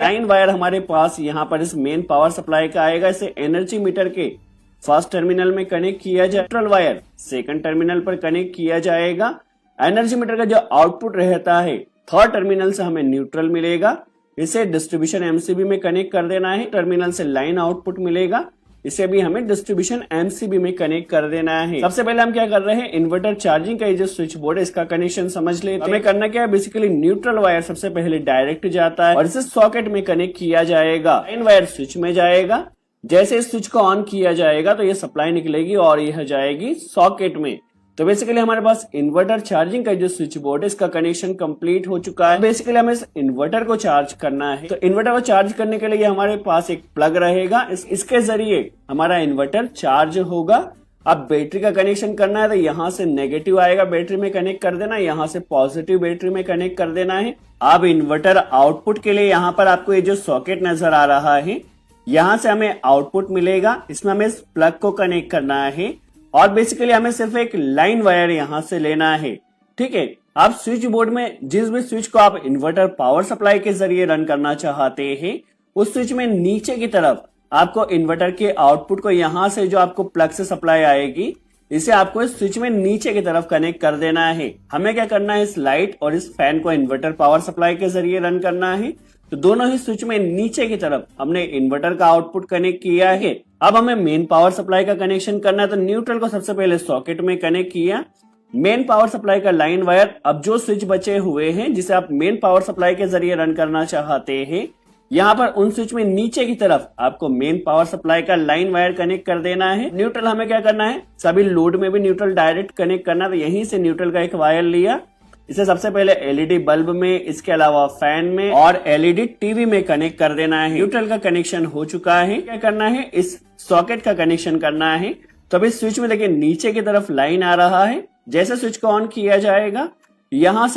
Line wire हमारे पास यहाँ पर इस मेन पावर सप्लाई का आएगा, इसे एनर्जी मीटर के फर्स्ट टर्मिनल में कनेक्ट किया जाए। न्यूट्रल वायर सेकंड टर्मिनल पर कनेक्ट किया जाएगा। एनर्जी मीटर का जो आउटपुट रहता है थर्ड टर्मिनल से हमें न्यूट्रल मिलेगा, इसे डिस्ट्रीब्यूशन एमसीबी में कनेक्ट कर देना है। टर्मिनल से लाइन आउटपुट मिलेगा, इसे भी हमें डिस्ट्रीब्यूशन एमसीबी में कनेक्ट कर देना है। सबसे पहले हम क्या कर रहे हैं, इन्वर्टर चार्जिंग का ये जो स्विच बोर्ड है इसका कनेक्शन समझ लेते हैं। हमें करना क्या है, बेसिकली न्यूट्रल वायर सबसे पहले डायरेक्ट जाता है और इसे सॉकेट में कनेक्ट किया जाएगा। लाइन वायर स्विच में जाएगा, जैसे इस स्विच को ऑन किया जाएगा तो ये सप्लाई निकलेगी और यह जाएगी सॉकेट में। तो बेसिकली हमारे पास इन्वर्टर चार्जिंग का जो स्विच बोर्ड है इसका कनेक्शन कंप्लीट हो चुका है। बेसिकली हमें इस इन्वर्टर को चार्ज करना है, तो इन्वर्टर को चार्ज करने के लिए हमारे पास एक प्लग रहेगा, इसके जरिए हमारा इन्वर्टर चार्ज होगा। अब बैटरी का कनेक्शन करना है तो यहाँ से नेगेटिव आएगा, बैटरी में कनेक्ट कर देना, यहाँ से पॉजिटिव बैटरी में कनेक्ट कर देना है। अब इन्वर्टर आउटपुट के लिए यहाँ पर आपको ये जो सॉकेट नजर आ रहा है, यहाँ से हमें आउटपुट मिलेगा, इसमें हमें इस प्लग को कनेक्ट करना है और बेसिकली हमें सिर्फ एक लाइन वायर यहां से लेना है। ठीक है, आप स्विच बोर्ड में जिस भी स्विच को आप इन्वर्टर पावर सप्लाई के जरिए रन करना चाहते हैं, उस स्विच में नीचे की तरफ आपको इन्वर्टर के आउटपुट को यहां से जो आपको प्लग से सप्लाई आएगी, इसे आपको इस स्विच में नीचे की तरफ कनेक्ट कर देना है। हमें क्या करना है, इस लाइट और इस फैन को इन्वर्टर पावर सप्लाई के जरिए रन करना है। तो दोनों ही स्विच में नीचे की तरफ हमने इन्वर्टर का आउटपुट कनेक्ट किया है। अब हमें मेन पावर सप्लाई का कनेक्शन करना है, तो न्यूट्रल को सबसे पहले सॉकेट में कनेक्ट किया। मेन पावर सप्लाई का लाइन वायर, अब जो स्विच बचे हुए हैं जिसे आप मेन पावर सप्लाई के जरिए रन करना चाहते हैं, यहाँ पर उन स्विच में नीचे की तरफ आपको मेन पावर सप्लाई का लाइन वायर कनेक्ट कर देना है। न्यूट्रल हमें क्या करना है, सभी लोड में भी न्यूट्रल डायरेक्ट कनेक्ट करना है, तो यहीं से न्यूट्रल का एक वायर लिया, इसे सबसे पहले एलईडी बल्ब में, इसके अलावा फैन में और एलईडी टीवी में कनेक्ट कर देना है। न्यूट्रल का कनेक्शन हो चुका है। क्या करना है, इस सॉकेट का कनेक्शन करना है। तो अभी स्विच में देखिए नीचे की तरफ लाइन आ रहा है, जैसे स्विच को ऑन किया जाएगा यहाँ से